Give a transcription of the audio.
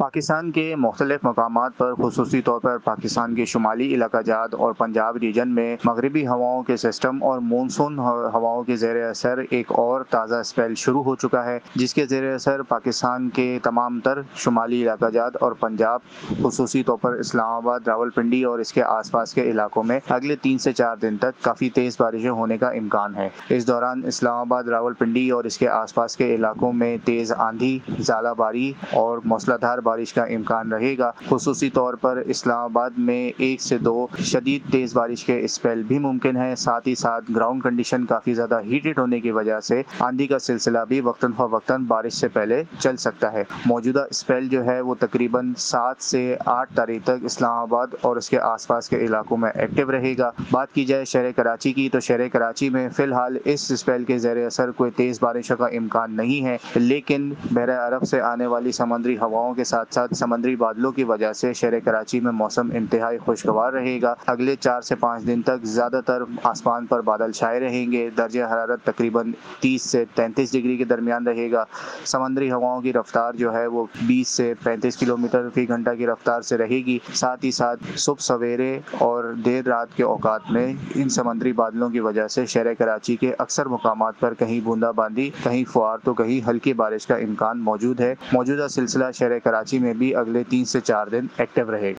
پاکستان کے مختلف مقامات پر خصوصی طور پر پاکستان کے شمالی علاقہ جات اور پنجاب ریجن میں مغربی ہواؤں کے سسٹم اور مونسون ہواؤں کے زیر اثر ایک اور تازہ اسپیل شروع ہو چکا ہے، جس کے زیر اثر پاکستان کے تمام تر شمالی علاقہ جات اور پنجاب، خصوصی طور پر اسلام آباد، راولپنڈی اور اس کے آس پاس کے علاقوں میں اگلے 3 سے 4 دن تک کافی تیز بارشیں ہونے کا امکان ہے۔ اس دوران اسلام آباد، راولپنڈی اور اس کے آس پاس کے علاقوں میں تیز آندھی، ژالہ باری اور موسلادھار بارش کا امکان رہے گا۔ خصوصی طور پر اسلام آباد میں 1 سے 2 شدید تیز بارش کے اسپیل بھی ممکن ہے۔ ساتھ ہی ساتھ گراؤنڈ کنڈیشن کافی زیادہ ہیٹڈ ہونے کی وجہ سے آندھی کا سلسلہ بھی وقتاً فوقتاً بارش سے پہلے چل سکتا ہے۔ موجودہ اسپیل جو ہے وہ تقریباً 7 سے 8 تاریخ تک اسلام آباد اور اس کے آس پاس کے علاقوں میں ایکٹیو رہے گا۔ بات کی جائے شہر کراچی کی، تو شہر کراچی میں فی الحال اس اسپیل کے زیر اثر کوئی تیز بارشوں کا امکان نہیں ہے، لیکن بحیرہ عرب سے آنے والی سمندری ہواؤں کے ساتھ ساتھ سمندری بادلوں کی وجہ سے شہر کراچی میں موسم انتہائی خوشگوار رہے گا۔ اگلے 4 سے 5 دن تک زیادہ تر آسمان پر بادل چھائے رہیں گے۔ درجہ حرارت تقریباً 30 سے 33 ڈگری کے درمیان رہے گا۔ سمندری ہواؤں کی رفتار جو ہے وہ 20 سے 35 کلومیٹر فی گھنٹہ کی رفتار سے رہے گی۔ ساتھ ہی ساتھ صبح سویرے اور دیر رات کے اوقات میں ان سمندری بادلوں کی وجہ سے شہر کراچی کے اکثر مقامات پر کہیں بوندا باندی، کہیں فوار تو کہیں ہلکی بارش کا امکان موجود ہے۔ موجودہ سلسلہ شہر کراچی میں بھی اگلے 3 سے 4 دن ایکٹیو رہے گا۔